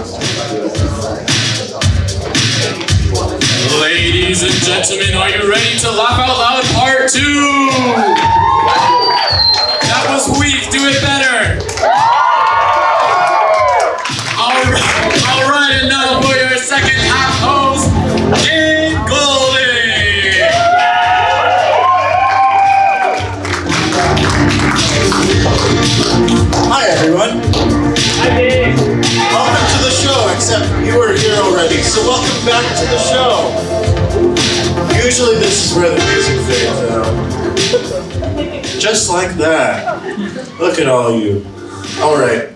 Ladies and gentlemen, are you ready to laugh out loud part 2? That was weak, do it better. All right, and now for your second half host, Dave Goldie. Hi everyone. Hi Dave. Welcome to the show, except you were here already, so welcome back to the show. Usually this is where the music fades out. Just like that. Look at all you. Alright.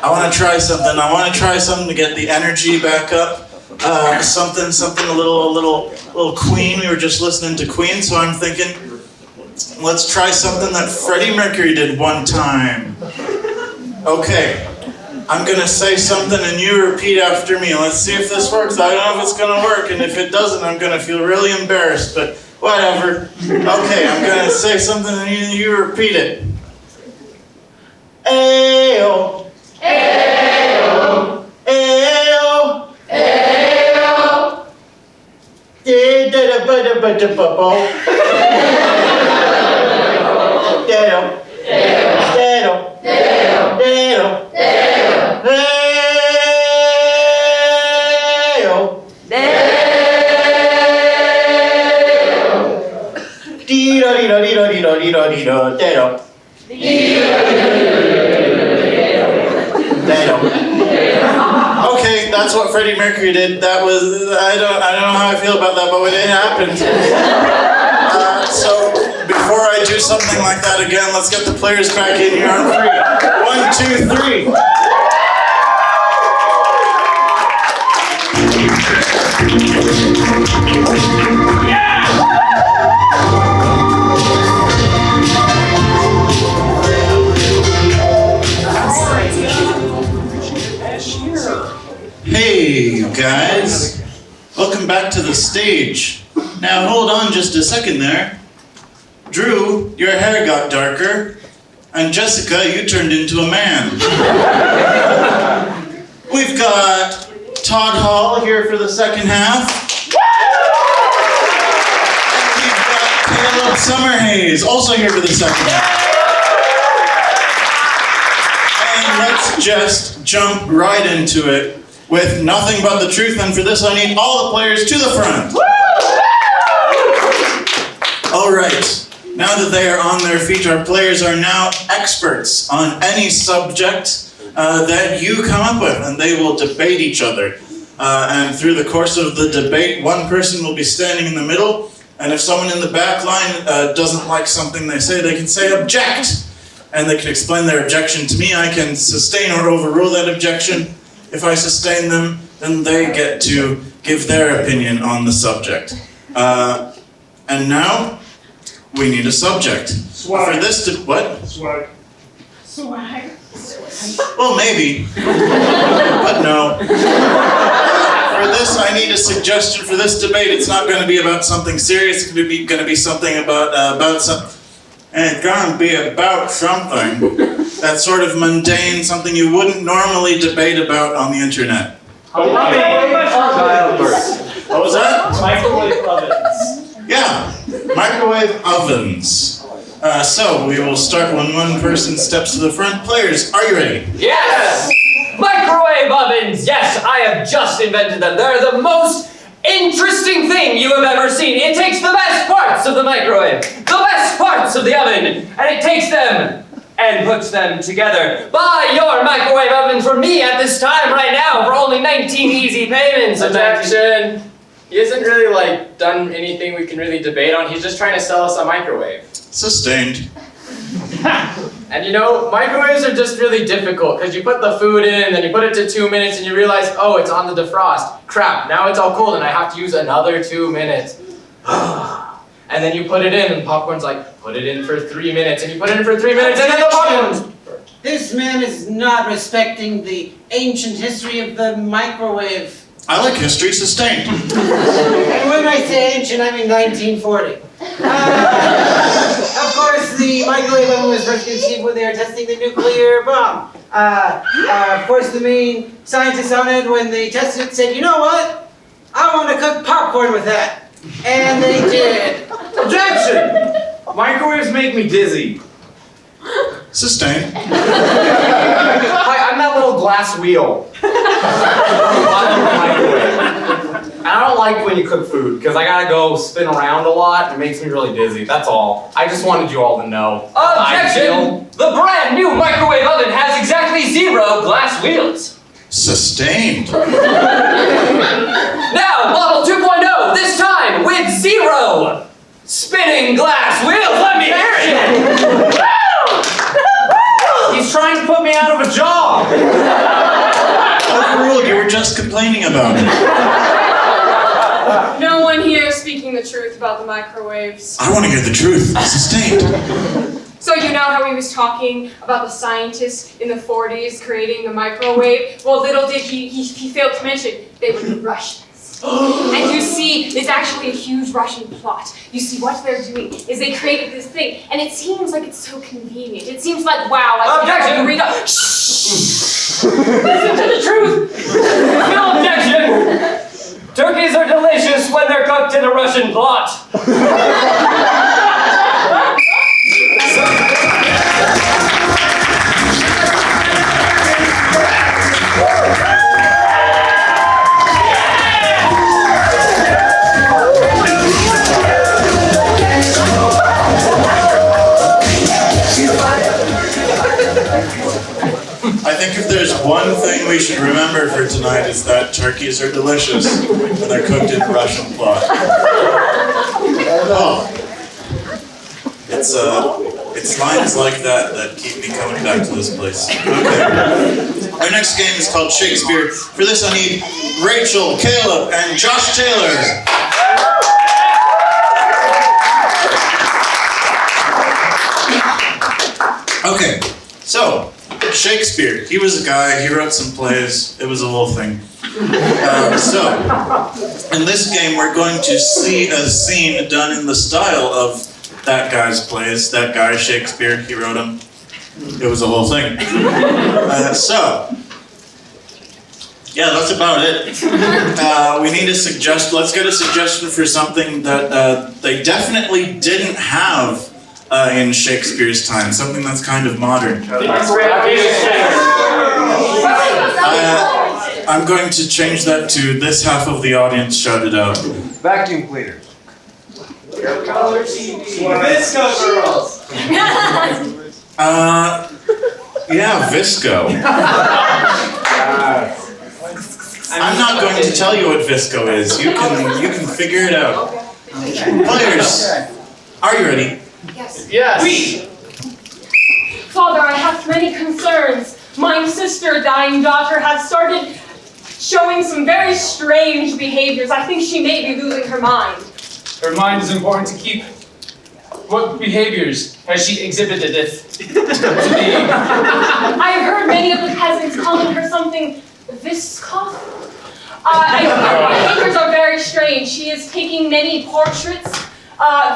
I want to try something. I want to try something to get the energy back up. Something a little Queen. We were just listening to Queen, so I'm thinking, let's try something that Freddie Mercury did one time. Okay, I'm gonna say something and you repeat after me. Let's see if this works. I don't know if it's gonna work, and if it doesn't, I'm gonna feel really embarrassed, but whatever. Okay, I'm gonna say something and you repeat it. Ayo. Ayo. Ayo. Ayo. Da-da-da-ba-da-ba-da-ba-bo. Okay, that's what Freddie Mercury did. That was, I don't know how I feel about that, but it happened. So before I do something like that again, let's get the players back in here on 3. 1, 2, 3. Hey, you guys. Welcome back to the stage. Now, hold on just a second there. Drew, your hair got darker. And Jessica, you turned into a man. We've got Todd Hall here for the second half. And we've got Caleb Summerhays, also here for the second half. And let's just jump right into it with nothing but the truth, and for this I need all the players to the front. All right, now that they are on their feet, our players are now experts on any subject that you come up with, and they will debate each other. And through the course of the debate, one person will be standing in the middle, and if someone in the back line doesn't like something they say, they can say object, and they can explain their objection to me. I can sustain or overrule that objection. If I sustain them, then they get to give their opinion on the subject. And now, we need a subject. Swag. For this what? Swag. Swag. Well, maybe, but no. For this, I need a suggestion for this debate. It's not going to be about something serious. It's going to be something about something. And it's going to be about something that's sort of mundane, something you wouldn't normally debate about on the internet. Childbirth. What was that? Microwave ovens. Yeah, microwave ovens. So we will start when one person steps to the front. Players, are you ready? Yes! Microwave ovens! Yes, I have just invented them. They're the most interesting thing you have ever seen. It takes the best parts of the microwave, the best parts of the oven, and it takes them and puts them together. Buy your microwave oven from me at this time right now for only 19 easy payments. Objection. He hasn't really done anything we can really debate on. He's just trying to sell us a microwave. Sustained. And you know, microwaves are just really difficult because you put the food in, then you put it to 2 minutes and you realize, oh, it's on the defrost. Crap, now it's all cold and I have to use another 2 minutes. And then you put it in and popcorn's like, put it in for 3 minutes, and you put it in for 3 minutes and then the popcorn's... This man is not respecting the ancient history of the microwave. I like history. Sustained. And when I say ancient, I mean 1940. Of course, the microwave oven was first conceived when they were testing the nuclear bomb. Of course, the main scientists on it, when they tested it, said, you know what? I want to cook popcorn with that. And they did. Objection! Microwaves make me dizzy. Sustained. Hi, I'm that little glass wheel. And I don't like when you cook food, because I gotta go spin around a lot, and it makes me really dizzy. That's all. I just wanted you all to know. Objection! The brand new microwave oven has exactly 0 glass wheels. Sustained. Now, model 2.0, this time with 0 spinning glass wheels. Let me hear it. He's trying to put me out of a job. Overruled, you were just complaining about it. No one here is speaking the truth about the microwaves. I want to hear the truth. Sustained. So you know how he was talking about the scientists in the 40s creating the microwave? Well, little did he failed to mention they were the Russians. And you see, it's actually a huge Russian plot. You see, what they're doing is they created this thing, and it seems like it's so convenient. It seems like, wow, I Objection! read up. Shh! Listen to the truth! No objection! Turkeys are delicious when they're cooked in a Russian plot. I think if there's one thing we should remember for tonight is that turkeys are delicious when they're cooked in a Russian plot. Oh. It's lines like that that keep me coming back to this place. Okay. Our next game is called Shakespeare. For this I need Racheal, Caleb, and Josh Taylor. Okay, so Shakespeare, he was a guy, he wrote some plays, it was a whole thing. So, in this game we're going to see a scene done in the style of that guy's plays. That guy, Shakespeare, he wrote them. It was a whole thing. Yeah, that's about it. We need a suggestion, let's get a suggestion for something that they definitely didn't have in Shakespeare's time, something that's kind of modern. I'm going to change that to this half of the audience shout it out. Vacuum cleaner. Color TV. Visco girls. Yeah, Visco. I'm not going to tell you what Visco is. You can figure it out. Players, are you ready? Yes. Yes. Father, I have many concerns. My sister, dying daughter, has started showing some very strange behaviors. I think she may be losing her mind. Her mind is important to keep. What behaviors has she exhibited it to be? I have heard many of the peasants calling her something viscous. Behaviors are very strange. She is taking many portraits,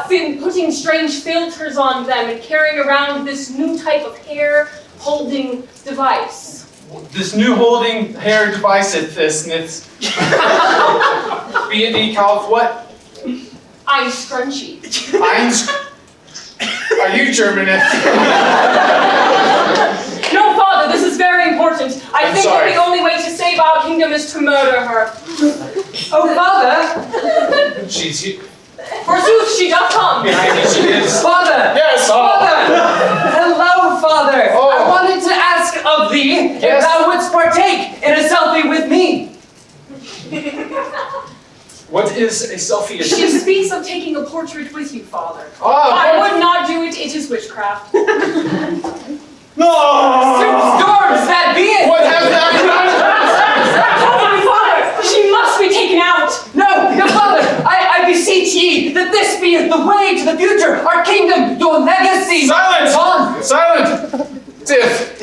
putting strange filters on them, and carrying around this new type of hair-holding device. This new holding hair device at this, be it called what? I'm scrunchy. Are you German? No, Father, this is very important. I think sorry. that the only way to save our kingdom is to murder her. Oh, Father! She's here. Forsooth, she doth come. Behind me, she is. Father! Yes, Father! Hello, Father! Oh. I wanted to ask of thee if Yes. thou wouldst partake in a selfie with me. What is a selfie? She speaks of taking a portrait with you, Father. Oh, I would not do it. It is witchcraft. No! Storms that be it! What has that done? Holy Father, she must be taken out. No, Father, I beseech ye that this be the way to the future, our kingdom, your legacy. Silence! Silent! Tiff!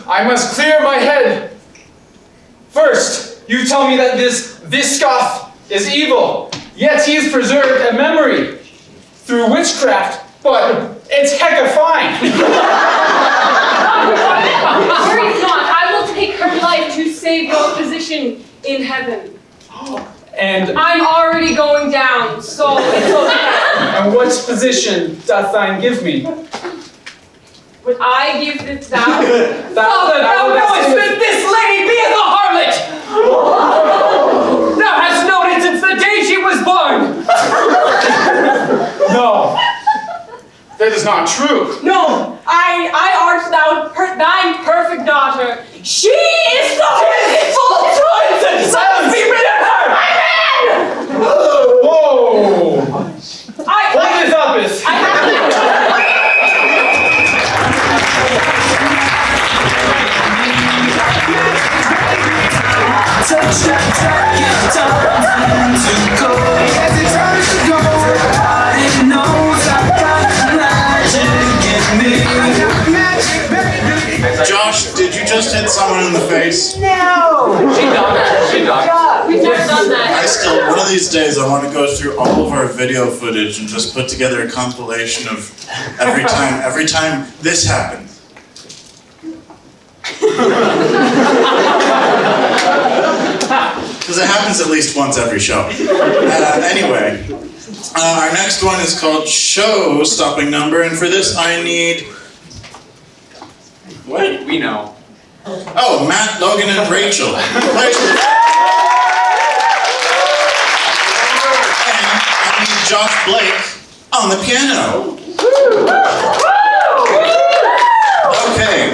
I must clear my head. First, you tell me that this Viscoth is evil, yet he has preserved a memory through witchcraft, but it's hecka fine. in heaven. And I'm already going down, so it's okay. and what position doth thine give me? Would I give it thou? Father, thou knowest that this lady beeth a harlot! Thou hast known it since the day she was born! No, that is not true. No, I art thine perfect daughter. She is the Full of truths and silence be rid of her! Whoa! What is up, is? Touch that track, it's time to go. As it turns to go, everybody knows I've got magic in me. I got magic, baby. Josh, did you just hit someone in the face? No! She ducked. We've never done that. One of these days, I want to go through all of our video footage and just put together a compilation of every time this happened. Because it happens at least once every show. Anyway, our next one is called Show Stopping Number, and for this I need... What? We know. Oh, Matt, Logan, and Racheal. And I need Josh Blake on the piano. Okay.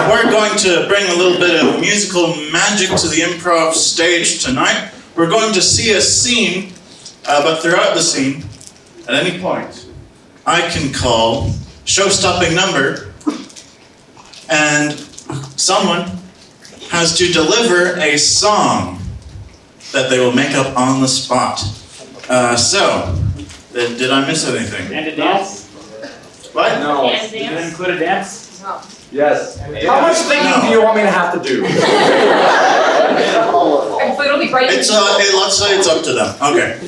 We're going to bring a little bit of musical magic to the improv stage tonight. We're going to see a scene, but throughout the scene, at any point, I can call show-stopping number, and someone has to deliver a song that they will make up on the spot. Did I miss anything? And a dance? What? No. Dance. Did it include a dance? No. Yes. How much thinking do you want me to have to do? It's literally right. Let's say it's up to them. Okay.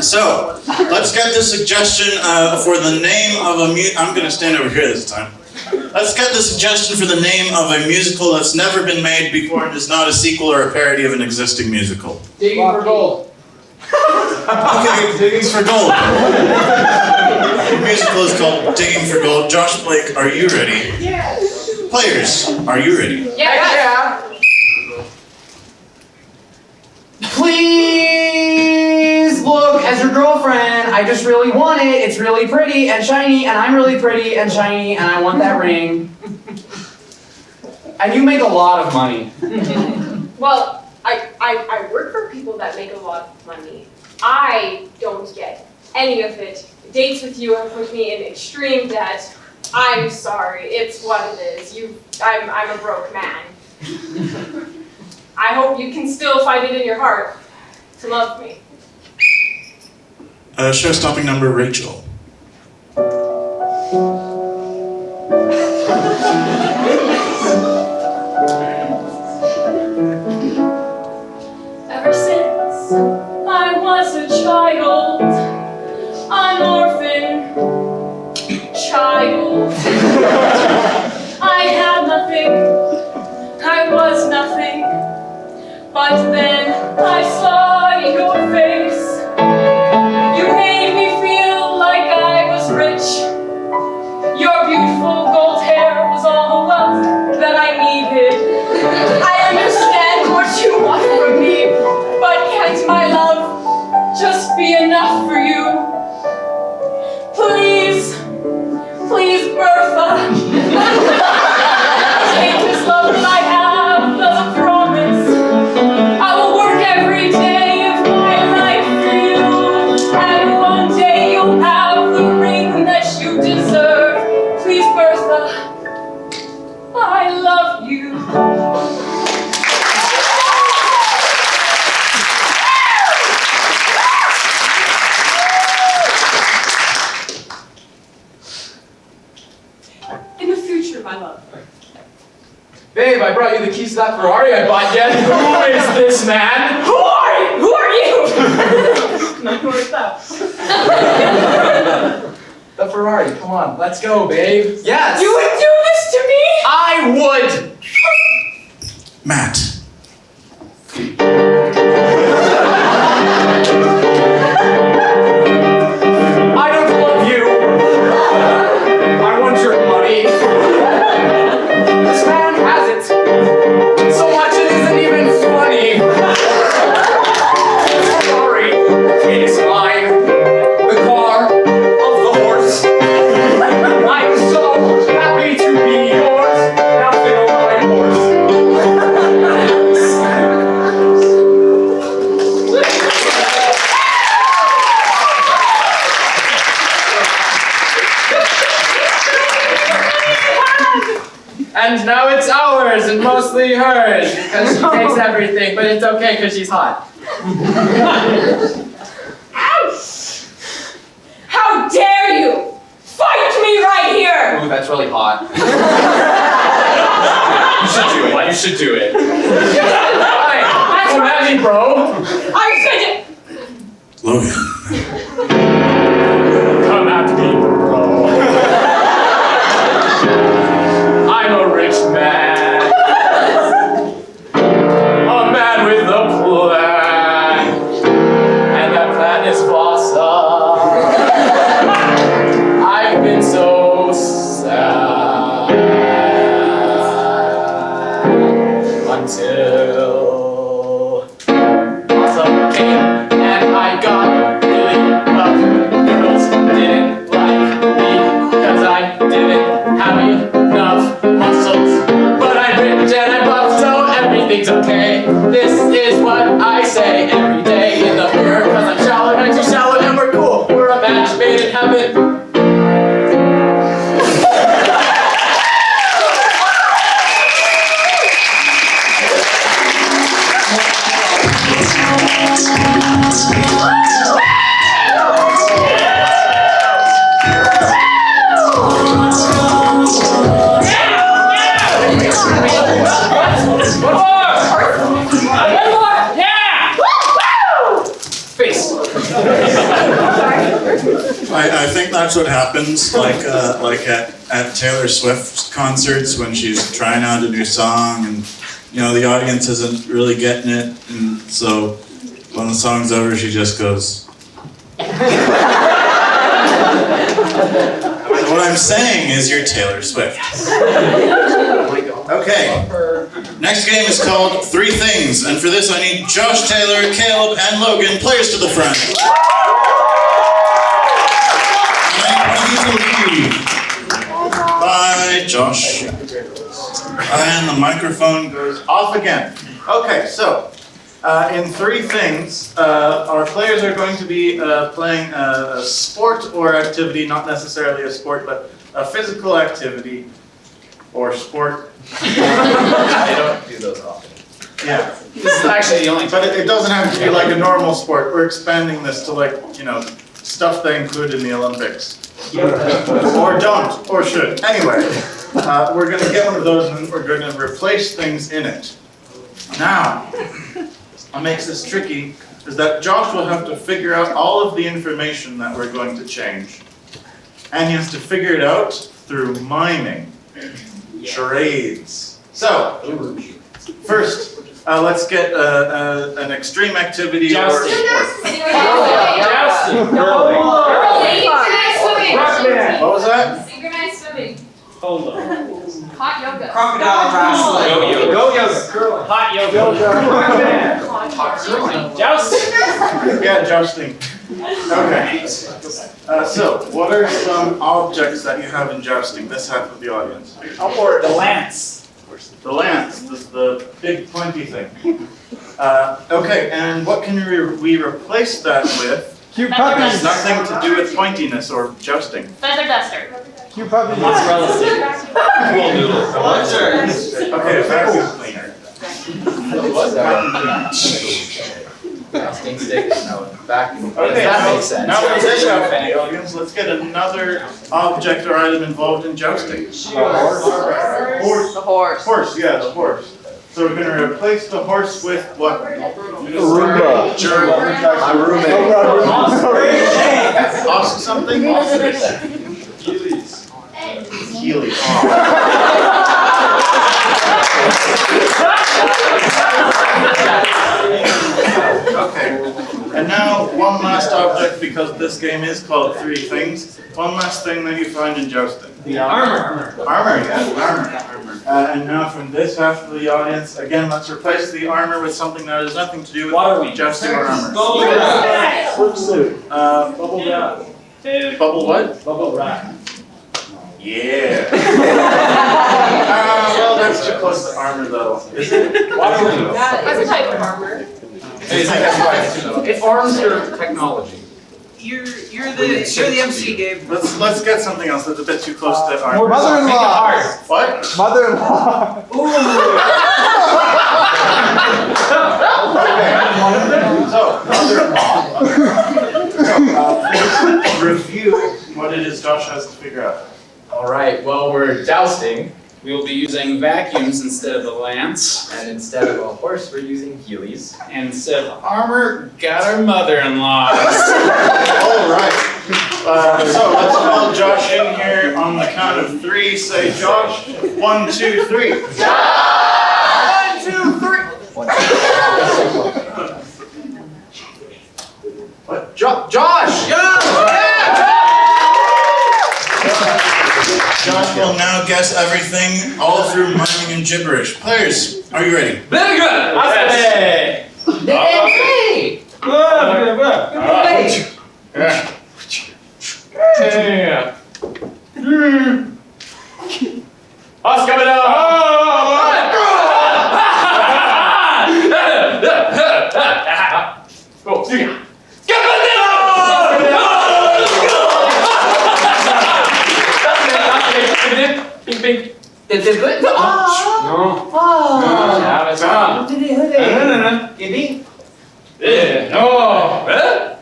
So, let's get the suggestion for the name of a I'm going to stand over here this time. Let's get the suggestion for the name of a musical that's never been made before and is not a sequel or a parody of an existing musical. Digging for gold. Okay, Digging for Gold. The musical is called Digging for Gold. Josh Blake, are you ready? Yes. Players, are you ready? Yeah. Please look, as your girlfriend, I just really want it. It's really pretty and shiny, and I'm really pretty and shiny, and I want that ring. And you make a lot of money. Well, I work for people that make a lot of money. I don't get any of it. Dates with you have put me in extreme debt. I'm sorry, it's what it is. I'm a broke man. I hope you can still find it in your heart to love me. Show-stopping number, Racheal. Ever since I was a child, an orphan child, I had nothing, I was nothing, but then I saw your face. You made me feel like I was rich. Your beautiful gold hair was all the wealth that I needed. I understand what you want from me, but can't my love just be enough for you? Please, please, Bertha. Take this love that I have as a promise. I will work every day of my life for you, and one day you'll have the ring that you deserve. Please, Bertha, I love you. In the future, my love. Babe, I brought you the keys to that Ferrari I bought yet. Who is this man? Who are you? Who are you? Not who is that? The Ferrari, come on, let's go, babe. Yes! You would do this to me? I would! Matt. And now it's ours and mostly hers because she takes everything, but it's okay because she's hot. Ouch! How dare you! Fight me right here! Ooh, that's really hot. You should do it. Hey, come at me, bro. I'm going to... Logan. Come at me, bro. I'm a rich man. A man with a plan. And that plan is awesome. I've been so sad until awesome came and I got really up. Girls didn't like me because I didn't have enough muscles. But I'm rich and I'm buff, so everything's okay. This is what I say every day in the mirror because I'm shallow and too shallow and we're cool. We're a match made in heaven. I think that's what happens, like at Taylor Swift's concerts when she's trying out a new song, and the audience isn't really getting it, and so when the song's over, she just goes. What I'm saying is you're Taylor Swift. Okay. Next game is called Three Things, and for this I need Josh, Taylor, Caleb, and Logan, players to the front. Bye, Josh. And the microphone goes off again. Okay, so in Three Things, our players are going to be playing a sport or activity, not necessarily a sport, but a physical activity or sport. I don't do those often. Yeah. This is actually the only But it doesn't have to be like a normal sport. We're expanding this to stuff they include in the Olympics. Or don't, or should. Anyway, we're going to get one of those and we're going to replace things in it. Now, what makes this tricky is that Josh will have to figure out all of the information that we're going to change. And he has to figure it out through miming. Charades. So, first, let's get an extreme activity or sport. Jousting. What was that? Synchronized swimming. Hold on. Hot yoga. Crocodile wrestling. Go yoga. Curling. Hot yoga. Jousting. Yeah, jousting. Okay. So, what are some objects that you have in jousting? This half of the audience. The lance. The lance, the big pointy thing. Okay, and what can we replace that with? Cute That has puppies. nothing to do with pointiness or jousting. Feather duster. Cute puppies. Cool noodles. Okay, vacuum cleaner. Jousting stick. No, vacuum. Okay, That makes sense. now for this half of the audience, let's get another object or item involved in jousting. Horse. The horse. Horse, yeah, the horse. So we're going to replace the horse with what? Roomba. Ask something? Heelys. Okay. And now one last object, because this game is called Three Things. One last thing that you find in jousting. The armor. Armor, yes, armor. And now from this half of the audience, again, let's replace the armor with something that has nothing to do with Water wings. jousting or armor. Bubble wrap. Bubble wrap. Bubble what? Bubble wrap. Yeah. Well, that's too close to armor, though. Is it? Water wings. That's a type of armor. It arms your technology. You're the MC, Gabe. Let's get something else that's a bit too close to our. Mother-in-law. What? Mother-in-law. So, review what it is Josh has to figure out. Alright, well, we're jousting, We will be using vacuums instead of the lance. and instead of a horse, we're using Heelys. And instead of armor, got our mother-in-law. Alright. So let's call Josh in here on the count of 3. Say Josh. 1, 2, 3. 1, 2, 3! What? Josh! Josh will now guess everything all through miming and gibberish. Players, are you ready? Very good. Hey! Hey! Yeah. Us coming up! Go, see. Ping, ping. Did it good? Ja, men så.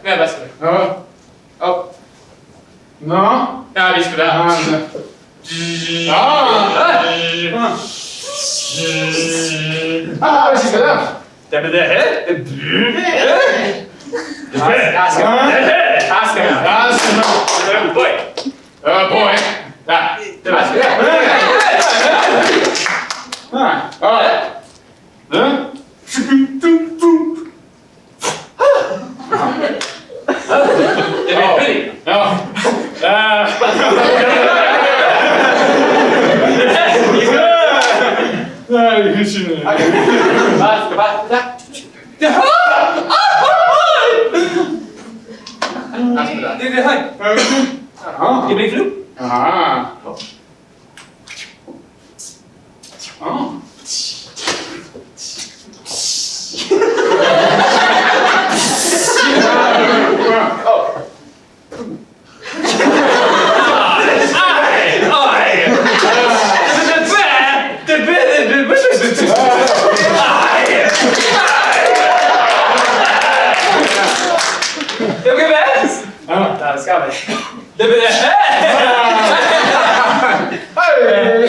Vem är bäst? Ja, vi skulle där. Det blir det här. Boy. Boy. Ja, det var det. Det blir flug.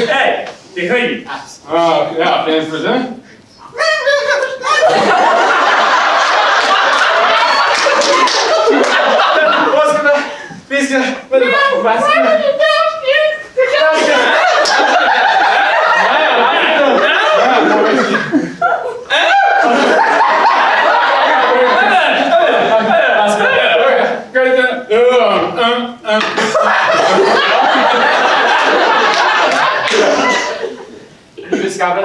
Hey, det höjer. Ja, det är för det. Vi ska... Vi ska väl...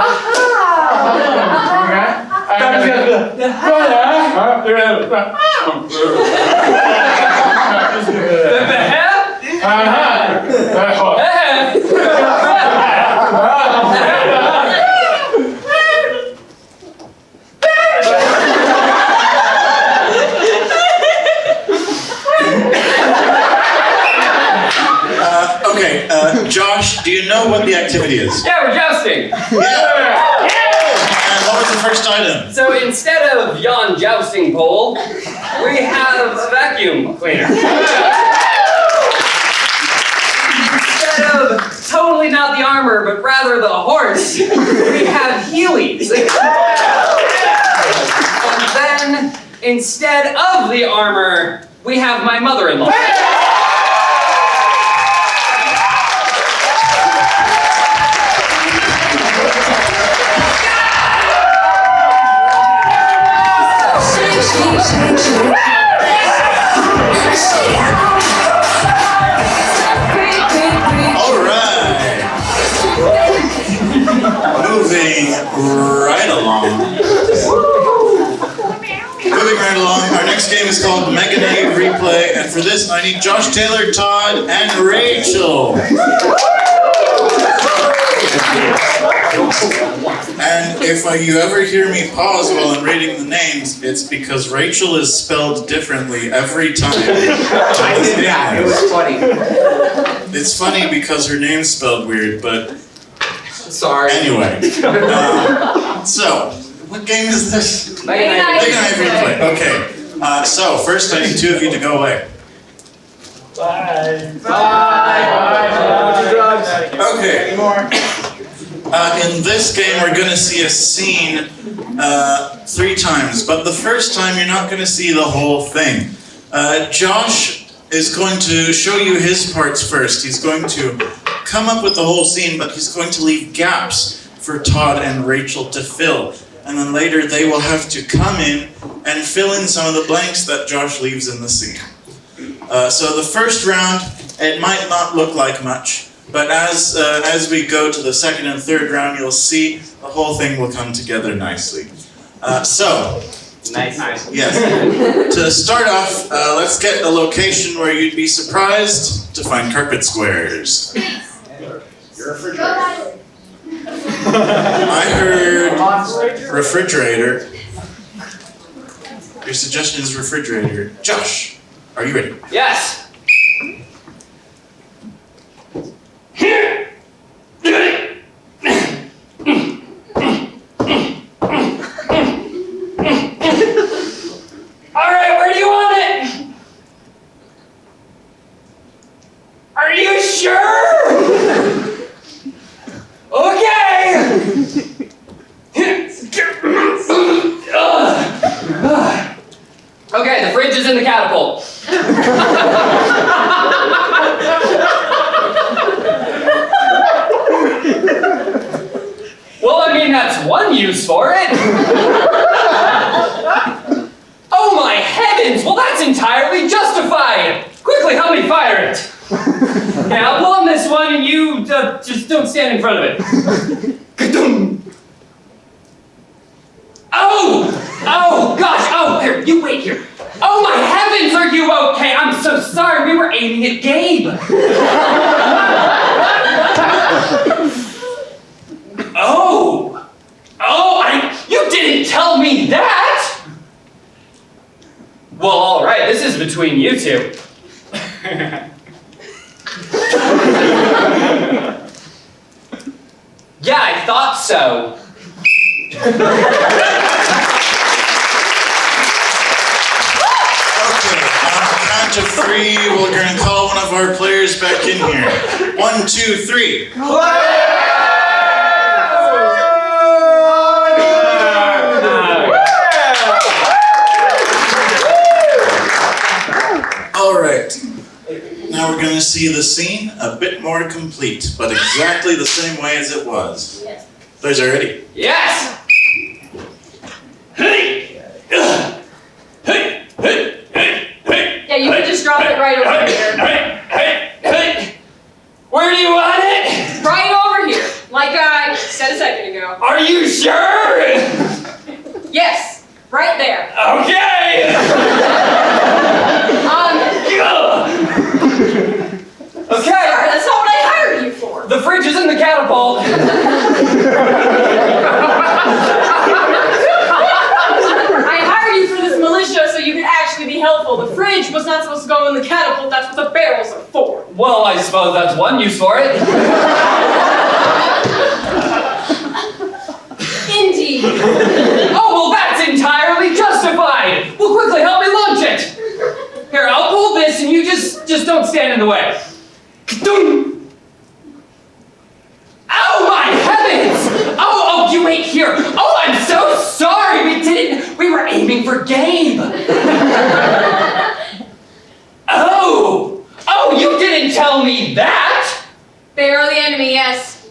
Okay, Josh, do you know what the activity is? Yeah, we're jousting. Yeah! And what was the first item? So instead of yon jousting pole, we have a vacuum cleaner. Instead of totally not the armor, but rather the horse, we have Heelys. And then, instead of the armor, we have my mother-in-law. Moving right along, our next game is called Mega Näive Replay, and for this I need Josh Taylor, Todd, and Racheal. And if you ever hear me pause while I'm reading the names, it's because Racheal is spelled differently every time. I did that. It was funny. It's funny because her name's spelled weird, but Sorry. anyway. So, what game is this? Näive. Replay. Okay. So, first I need two of you to go away. Bye. Okay. In this game, we're going to see a scene 3 times, but the first time you're not going to see the whole thing. Josh is going to show you his parts first. He's going to come up with the whole scene, but he's going to leave gaps for Todd and Racheal to fill. And then later they will have to come in and fill in some of the blanks that Josh leaves in the scene. So the first round, it might not look like much, but as we go to the second and third round, you'll see the whole thing will come together nicely. Nice. Yes. To start off, let's get a location where you'd be surprised to find carpet squares. I heard refrigerator. Your suggestion is refrigerator. Josh, are you ready? Yes. All right, where do you want it? Are you sure? Okay. Okay, the fridge is in the catapult. Well, I mean, that's one use for it. Oh my heavens! Well, that's entirely justified. Quickly, help me fire it. Okay, I'll pull on this one, and you just don't stand in front of it. Ka-dum. Oh gosh! Oh, here, you wait here. Oh my heavens! Are you okay? I'm so sorry. We were aiming at Gabe. You didn't tell me that! Well, all right, this is between you two. Yeah, I thought so. Okay, on the count of 3, we're going to call one of our players back in here. 1, 2, 3. Alright, now we're going to see the scene a bit more complete, but exactly the same way as it was. Yes. Players are ready? Yes! Yeah, you can just drop it right over here. Where do you want it? Right over here, like I said a second ago. Are you sure? Yes, right there. Okay! Okay. Sir, that's not what I hired you for. The fridge is in the catapult. I hired you for this militia so you could actually be helpful. The fridge was not supposed to go in the catapult. That's what the barrels are for. Well, I suppose that's one use for it. Indeed. Oh, well, that's entirely justified. Well, quickly, help me launch it. Here, I'll pull this and you just don't stand in the way. Ka-doom. Oh, my heavens! Oh, you wait here. Oh, I'm so sorry. We were aiming for Gabe. Oh, you didn't tell me that. They are the enemy, yes.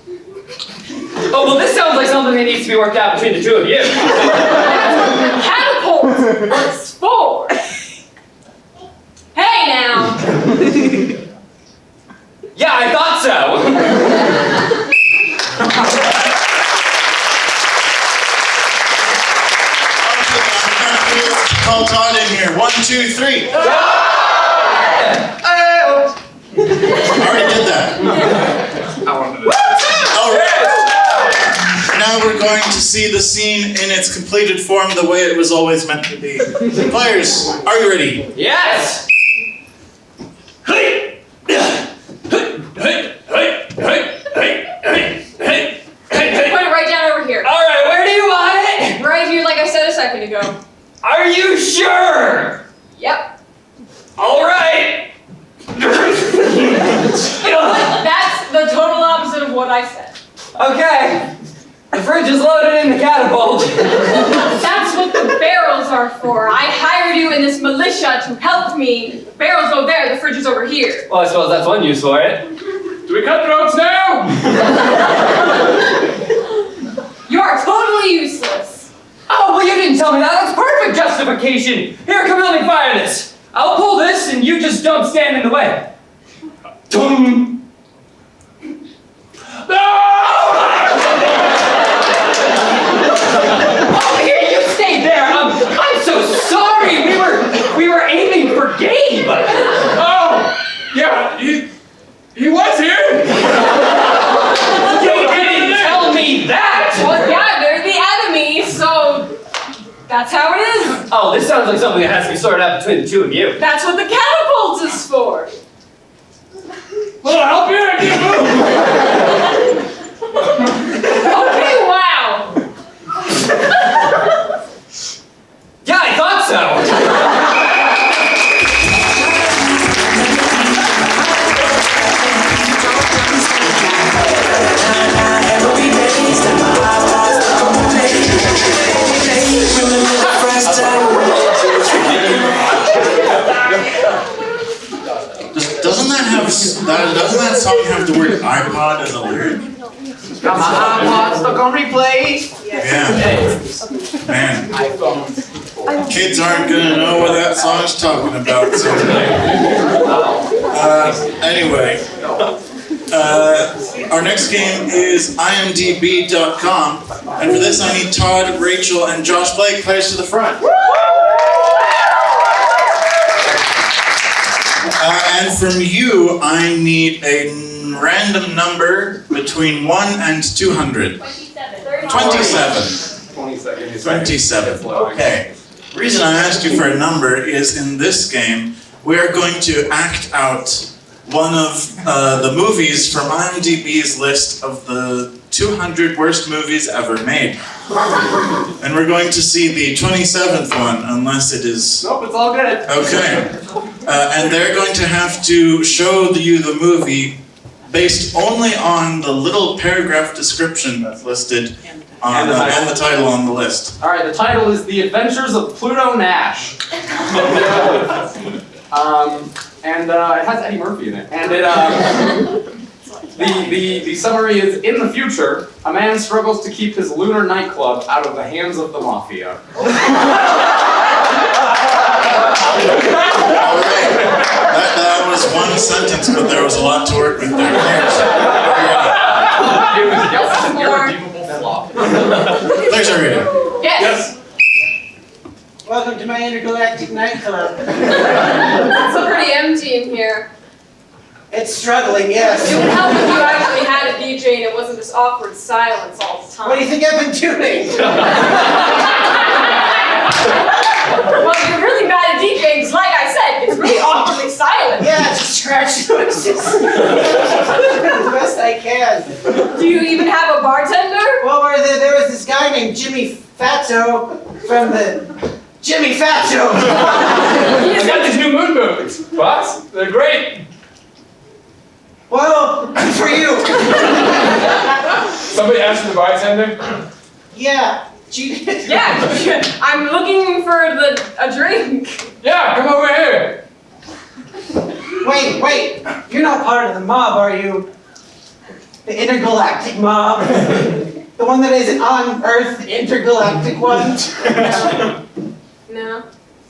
Oh, well, this sounds like something that needs to be worked out between the two of you. Catapult was for. Hey, now. Yeah, I thought so. Call Todd in here. 1, 2, 3. Already did that. I wanted to. Alright. Now now we're going to see the scene in its completed form the way it was always meant to be. Players, are you ready? Yes! Put it right down over here. Alright, where do you want it? Right here, like I said a second ago. Are you sure? Yep. Alright! That's the total opposite of what I said. Okay. The fridge is loaded in the catapult. That's what the barrels are for. I hired you in this militia to help me. The barrels go there, the fridge is over here. Well, I suppose that's one use for it. Do we cut throats now? You are totally useless. Oh, well, you didn't tell me that. That's perfect justification. Here, come help me fire this. I'll pull this and you just don't stand in the way. Dum. Oh, here, you stayed there. I'm so sorry. We were aiming for Gabe. Oh, yeah, he was here. You didn't tell me that. Well, yeah, they're the enemy, so that's how it is. Oh, this sounds like something that has to be sorted out between the two of you. That's what the catapult is for. Well, I'll help you if you move. Okay, wow. Yeah, I thought so. Doesn't that song have the word iPod as a lyric? Come on, iPod stuck on replay. Yeah. Man. Kids aren't gonna know what that song's talking about someday. Anyway. Our next game is IMDB.com. And for this I need Todd, Racheal, and Josh Blake players to the front. And from you, I need a random number between 1 and 200. 27. 27. Okay. The reason I asked you for a number is in this game, we are going to act out one of the movies from IMDb's list of the 200 worst movies ever made. And we're going to see the 27th one, unless it is... Nope, it's all good. Okay. And they're going to have to show you the movie based only on the little paragraph description that's listed on and the title on the list. All right, the title is The Adventures of Pluto Nash. And it has Eddie Murphy in it. And it, the summary is, in the future, a man struggles to keep his lunar nightclub out of the hands of the mafia. All right. That was one sentence, but there was a lot to work with there. Players are ready. Yes. Welcome to my intergalactic nightclub. It's pretty empty in here. It's struggling, yes. It would help if you actually had a DJ and it wasn't this awkward silence all the time. What do you think I've been doing? Well, you're really bad at DJing, because like I said, it's really awkwardly silent. Yeah, just scratch noises. The best I can. Do you even have a bartender? Well, there was this guy named Jimmy Fatso from the... Jimmy Fatso! I got these new moon boots, boss. They're great. Well, good for you. Somebody asked the bartender. Yeah. Yeah, I'm looking for a drink. Yeah, come over here. Wait. You're not part of the mob, are you? The intergalactic mob? The one that isn't on Earth, the intergalactic one? No,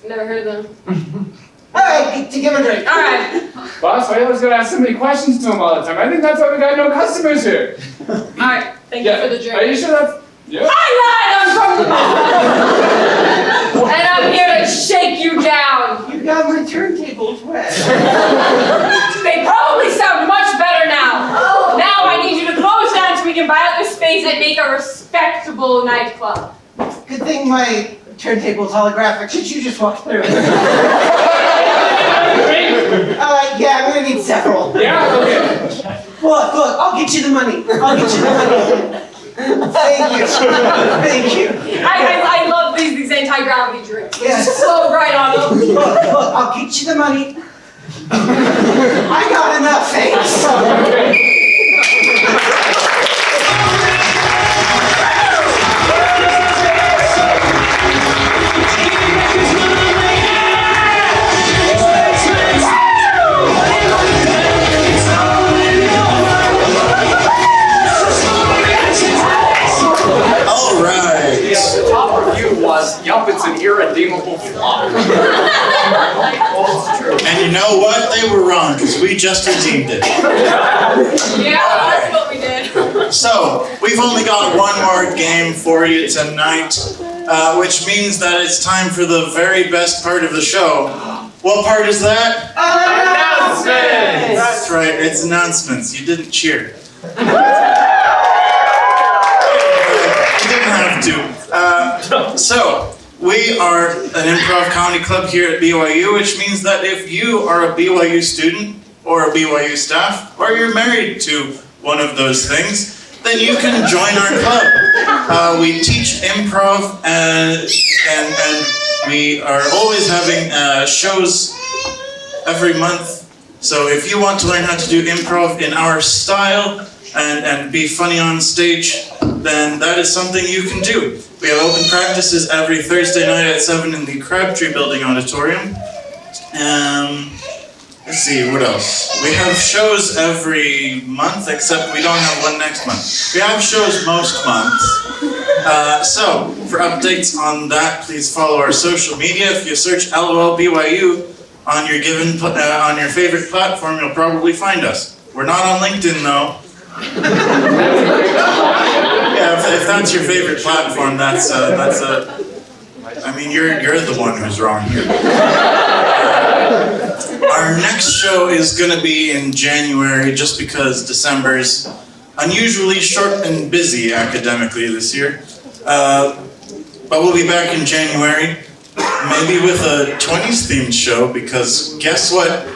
never heard of them. Alright, to give a drink. Alright. Boss, why are you always gonna ask so many questions to him all the time? I think that's why we got no customers here. Alright, thank you for the drink. Are you sure that's... Yeah. I lied! I'm from the mob! And I'm here to shake you down. You got my turntables wet. They probably sound much better now. Now I need you to close down so we can buy out this space ways that make a respectable nightclub. Good thing my turntable's holographic. Should you just walk through? Yeah, I'm gonna need several. Yeah, okay. Look, I'll get you the money. Thank you. Thank you. I love these anti-gravity drinks. Yes. Just float right on them. Look, I'll get you the money. I got enough, thanks. The top review was, yup, it's an irredeemable flop. And you know what? They were wrong, because we just redeemed it. Yeah, that's what we did. So, we've only got one more game for you tonight, which means that it's time for the very best part of the show. What part is that? Announcements! That's right, it's announcements. You didn't cheer. You didn't have to. So, we are an improv comedy club here at BYU, which means that if you are a BYU student, or a BYU staff, or you're married to one of those things, then you can join our club. We teach improv, and we are always having shows every month. So if you want to learn how to do improv in our style and be funny on stage, then that is something you can do. We have open practices every Thursday night at 7 in the Crabtree Building Auditorium. Let's see, what else? We have shows every month, except we don't have one next month. We have shows most months. So, for updates on that, please follow our social media. If you search LOLBYU on your on your favorite platform, you'll probably find us. We're not on LinkedIn, though. Yeah, if that's your favorite platform, I mean, you're the one who's wrong here. Our next show is going to be in January, just because December's unusually short and busy academically this year. But we'll be back in January, maybe with a 20s themed show, because guess what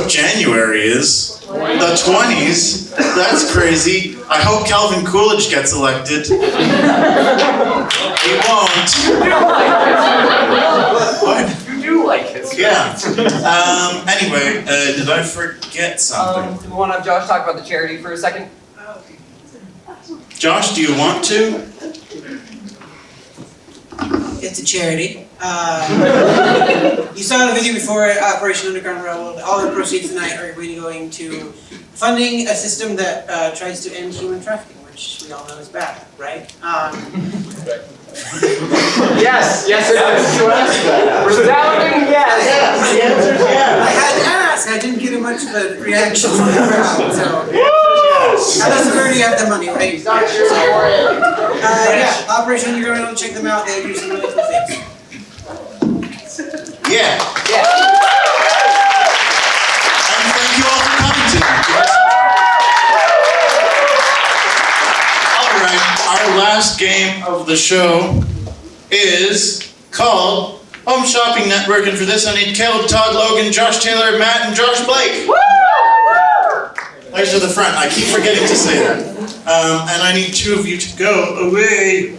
January is? The 20s. That's crazy. I hope Calvin Coolidge gets elected. He won't. What? You do like history. Yeah. Anyway, did I forget something? Do we want to have Josh talk about the charity for a second? Josh, do you want to? It's a charity. You saw the video before, Operation Underground Railroad. All the proceeds tonight are going to funding a system that tries to end human trafficking, which we all know is bad, right? Yes, it is. Resounding yes. The answer is yes. I had to ask. I didn't get much of a reaction from the crowd, so. Unless we already have the money, right? Yeah, Operation Underground Railroad, check them out. They do some really cool things. Yeah. And thank you all for coming tonight. Alright, our last game of the show is called Home Shopping Network, and for this I need Caleb, Todd, Logan, Josh Taylor, Matt, and Josh Blake. There's to the front. I keep forgetting to say that. And I need two of you to go away.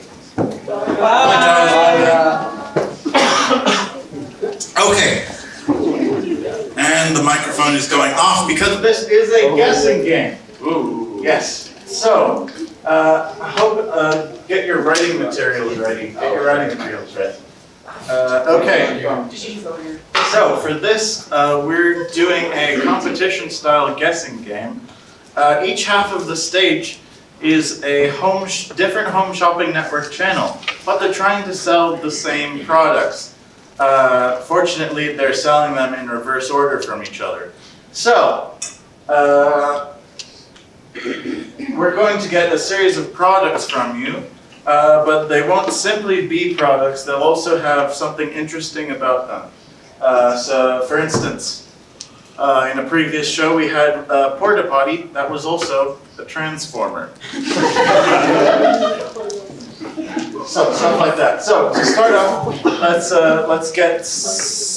Okay. And the microphone is going off because this is a guessing game. Ooh. Yes. So, get your writing materials ready. Okay. So, for this, we're doing a competition-style guessing game. Each half of the stage is a different home shopping network channel, but they're trying to sell the same products. Fortunately, they're selling them in reverse order from each other. So, we're going to get a series of products from you, but they won't simply be products, they'll also have something interesting about them. So, for instance, in a previous show we had a porta potty that was also a transformer. So stuff like that. So to start off, let's get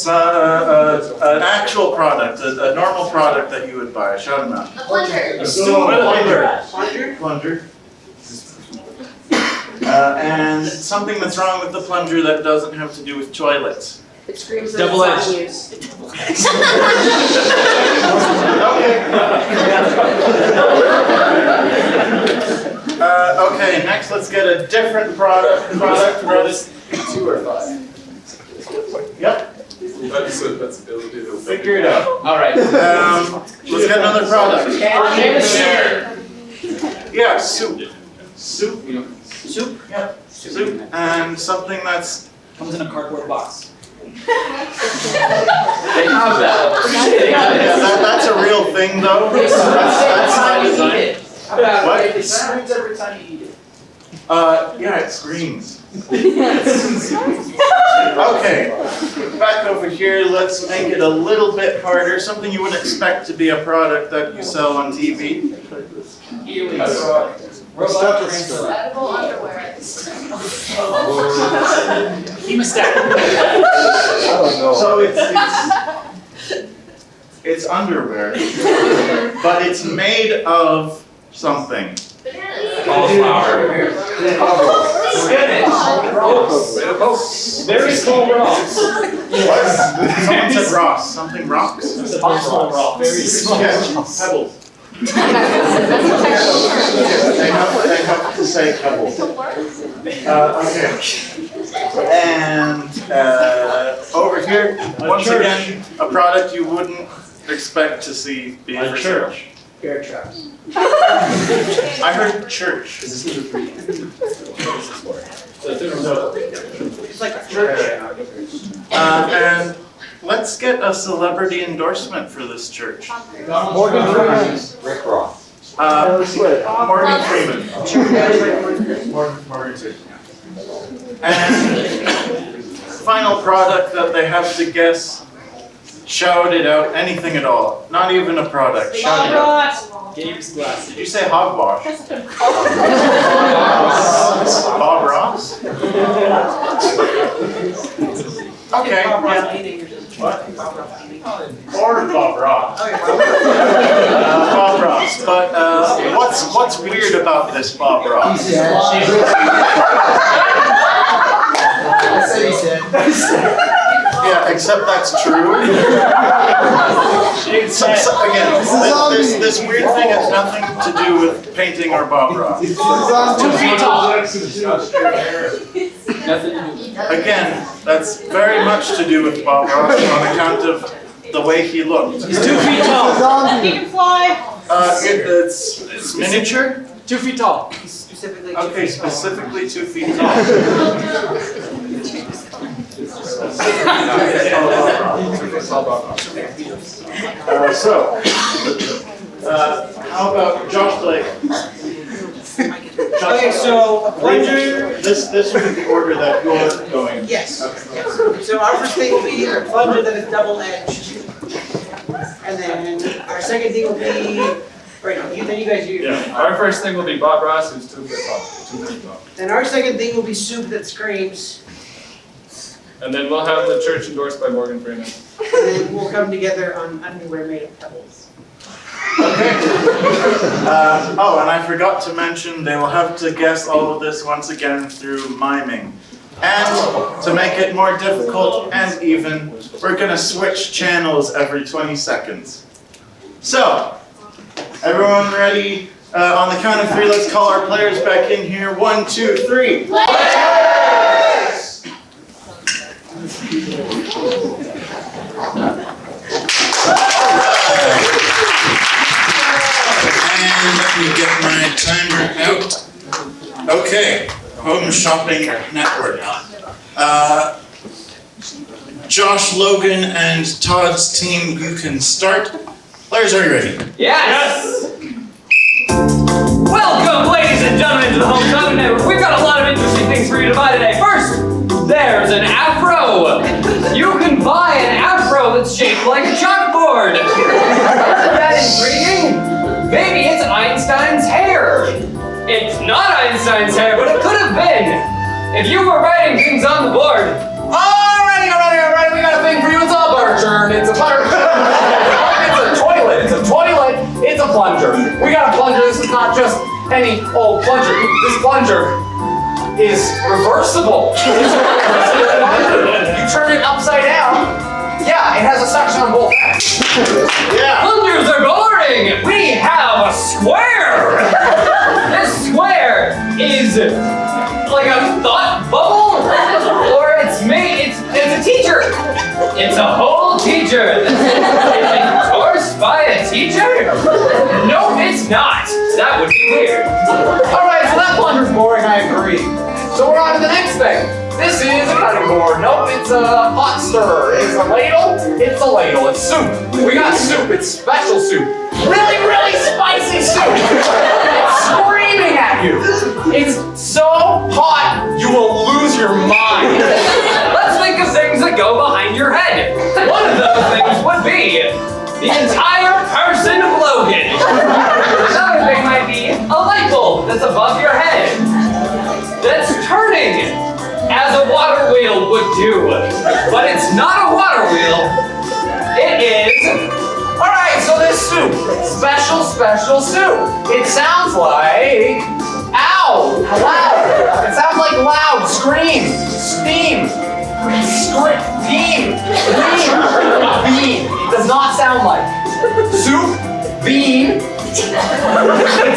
an actual product, a normal product that you would buy. Shout them out. A plunger. Plunger. And something that's wrong with the plunger that doesn't have to do with toilets. It screams that Double it's edged. not used. Okay, next let's get a different product for this. 2 or 5. Yep, That's ability to figure it out. All right. Let's get another product. Yeah, soup. Soup? Soup? Yeah, soup. And something that's... Comes in a cardboard box. They have that. Yeah, that's a real thing though. That's not design. What? It screams every time you eat it. Yeah, it screams. Okay, back over here, let's make it a little bit harder. Something you wouldn't expect to be a product that you sell on TV. Edible underwear. Hemostat. So it's underwear, but it's made of something. Cauliflower. Very small rocks. What? Someone said Ross. Something rocks? Small rock. Very small. Yeah, pebbles. They have to say pebbles. Okay. And over here, once again, a product you wouldn't expect to see be for sale. Bear traps. I heard church. It's like a church. And let's get a celebrity endorsement for this church. Morgan Freeman. Rick Ross. Morgan Freeman. Morgan Freeman. And final product that they have to guess. Shout it out. Anything at all. Not even a product. Shout it out. Games glass. Did you say hogwash? Bob Ross? Okay. Yeah. What? Or Bob Ross. Bob Ross. But what's weird about this Bob Ross? Yeah, except that's true. Again, this weird thing has nothing to do with painting or Bob Ross. 2 feet tall. Again, that's very much to do with Bob Ross on account of the way he looked. He's 2 feet tall. He can fly. It's miniature? 2 feet tall. Specifically. Okay, specifically 2 feet tall. How about Josh Blake? Okay, so a plunger. This would be the order that you're going. Yes. So our first thing will be a plunger that is double edged. And then our second thing will be. Right, then you guys do. Yeah. Our first thing will be Bob Ross, who's 2 feet tall. 2 feet tall. Then our second thing will be soup that screams. And then we'll have the church endorsed by Morgan Freeman. And then we'll come together on underwear made of pebbles. Okay. And I forgot to mention they will have to guess all of this once again through miming. And to make it more difficult and even, we're going to switch channels every 20 seconds. So, everyone ready? On the count of 3, let's call our players back in here. 1, 2, 3. Players! And let me get my timer out. Okay, Home Shopping Network. Josh, Logan, and Todd's team, you can start. Players, are you ready? Yes! Welcome, ladies and gentlemen, to the Home Shopping Network. We've got a lot of interesting things for you to buy today. First, there's an afro. You can buy an afro that's shaped like a chalkboard. Isn't that intriguing? Maybe it's Einstein's Einstein's hair, but it could have been. If you were writing things on the board. Alrighty. We got a thing for you. It's a butter churn. It's a butter. It's a toilet. It's a toilet. It's a plunger. We got a plunger. This is not just any old plunger. This plunger is reversible. It's a reversible plunger. You turn it upside down. Yeah, it has a suction on both ends. Yeah. Plungers are boring. We have a square. This square is like a thought bubble, or it's a teacher. It's a whole teacher. Is it endorsed by a teacher? No, it's not. That would be weird. Alright, so that plunger's boring, I agree. So we're on to the next thing. This is a cutting board. Nope, it's a pot stirrer. It's a ladle. It's a ladle. It's soup. We got soup. It's special soup. Really, really spicy soup. It's screaming at you. It's so hot, you will lose your mind. Let's think of things that go behind your head. One of those things would be the entire person of Logan. Another thing might be a light bulb that's above your head. That's turning, as a water wheel would do. But it's not a water wheel. It is. Alright, so this soup. Special soup. It sounds like ow, loud. It sounds like loud, scream, steam, beam. It does not sound like soup, bean. It's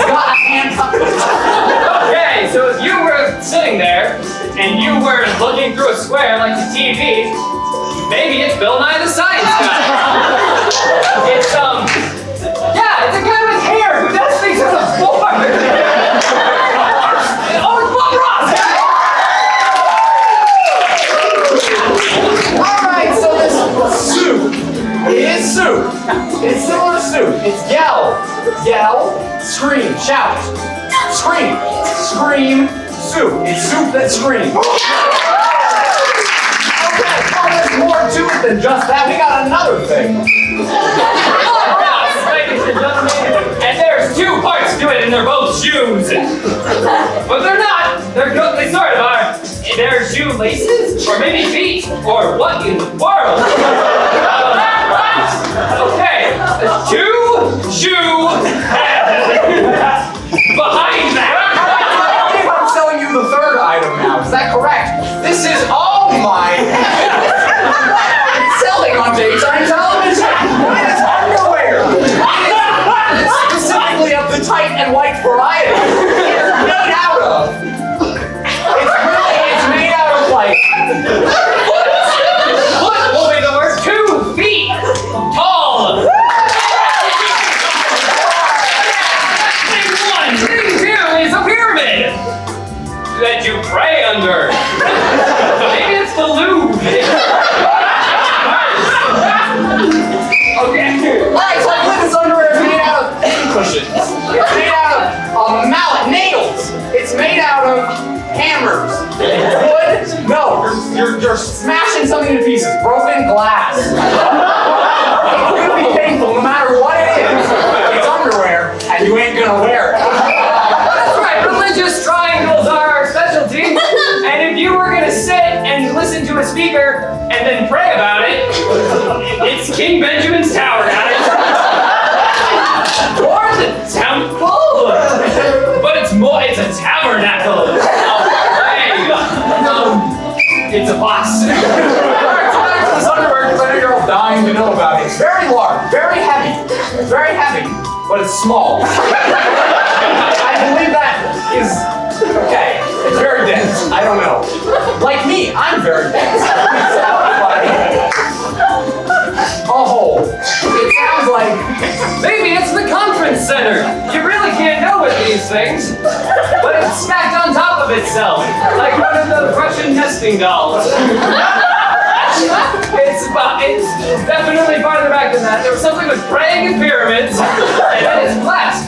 got a hand cup. Okay, so if you were sitting there and you were looking through a square like the TV, maybe it's Bill Nye the Science Guy. It's yeah, it's a guy with hair who does things on the floor. Oh, it's Bob Ross. Alright, so this soup is soup. It's similar to soup. It's yell, scream, shout, scream, soup. It's soup that screams. Okay, well, there's more to it than just that. We got another thing. Ladies and gentlemen, and there's two parts to it, and they're both shoes. But they're not. They sort of are. They're shoelaces, or maybe feet, or what in the world? Okay, two shoe heads behind that. I believe I'm selling you the third item now. Is that correct? This is all mine. It's selling on daytime television. It is underwear. It's specifically of the tight and white variety. It is made out of. It's made out of like. Foot will be the word 2 feet tall. Thing 1, thing 2 is a pyramid that you pray under. Maybe it's the Louvre. Okay. Alright, so I believe this underwear is made out of cushions. It's made out of mallet nails. It's made out of hammers. Wood? No, you're smashing something to pieces. Broken glass. It's gonna be painful no matter what it is. It's underwear, and you ain't gonna wear it. That's right, religious triangles are our specialty. And if you were gonna sit and listen to a speaker and then pray about it, it's King Benjamin's Tower, guys. Or the temple. But it's a tabernacle. It's a box. Alright, so back to this underwear because I know you're all dying to know about it. It's very large, very heavy. It's very heavy, but it's small. I believe that is okay. It's very dense. I don't know. Like me, I'm very dense. It sounds like a hole. It sounds like Maybe it's the conference center. You really can't know with these things. But it's stacked on top of itself, like one of the Russian nesting dolls. It's definitely farther back than that. There was something with praying in pyramids, and then it's glass.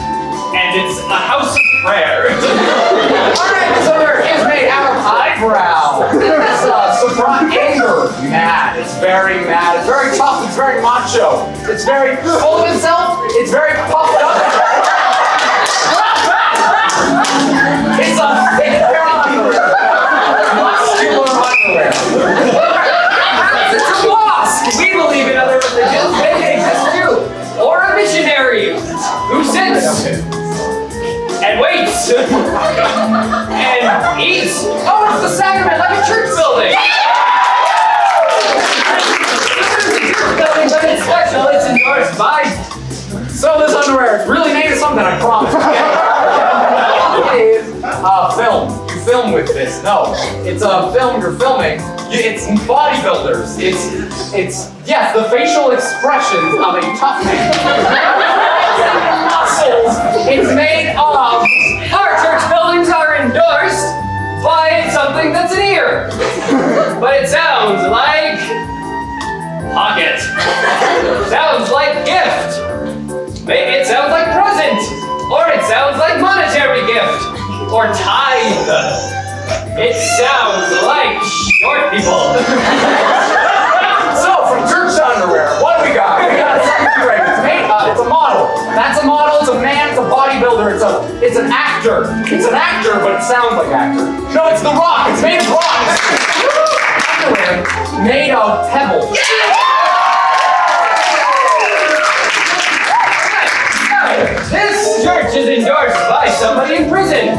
And it's a house of prayer. alright, this underwear is made out of eyebrow. It's surprise anger. Mad. It's very mad. It's very tough. It's very macho. It's very full of itself. It's very puffed up. It's a thick pair of underwear. Muscular underwear. It's a mosque. We believe in other religions. They can exist too. Or a missionary who sits and waits and eats. Oh, it's the sacrament, like a church building. It's a church building, but it's special. It's endorsed by. So this underwear, it's really made of something, I promise. It is a film. You film with this. No, it's a film you're filming. It's bodybuilders. It's yes, the facial expressions of a tough man. Muscles. It's made of. Our church buildings are endorsed by something that's an ear. But it sounds like pocket. Sounds like gift. Maybe it sounds like present. Or it sounds like monetary gift. Or tithe. It sounds like short people. So from church to underwear, what do we got? We got something great. It's made it's a model. That's a model, it's a man, it's a bodybuilder, it's an actor. It's an actor, but it sounds like actor. No, it's The Rock, it's made of rocks. Underwear made of pebbles. This church is endorsed by somebody in prison.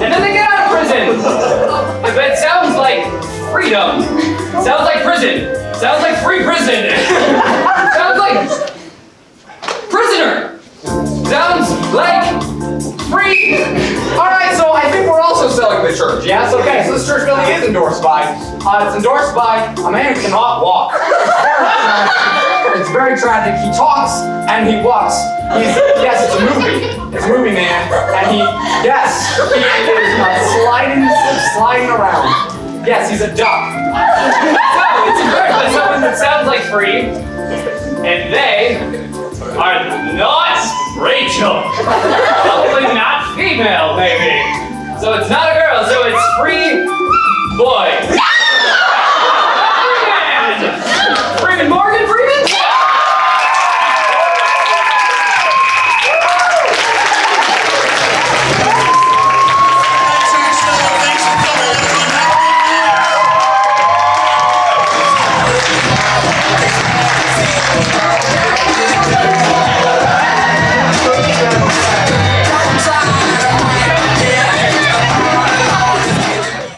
And then they get out of prison. But it sounds like freedom. Sounds like prison. Sounds like free prison. Sounds like prisoner. Sounds like free. Alright, so I think we're also selling the church, yes? Okay, so this church building is endorsed by, it's endorsed by a man who cannot walk. It's very tragic. He talks and he walks. Yes, it's a movie. It's a movie, man. And he is sliding around. Yes, he's a duck. So it's endorsed by someone that sounds like free. And they are not Racheal. Probably not female, maybe. So it's not a girl, so it's free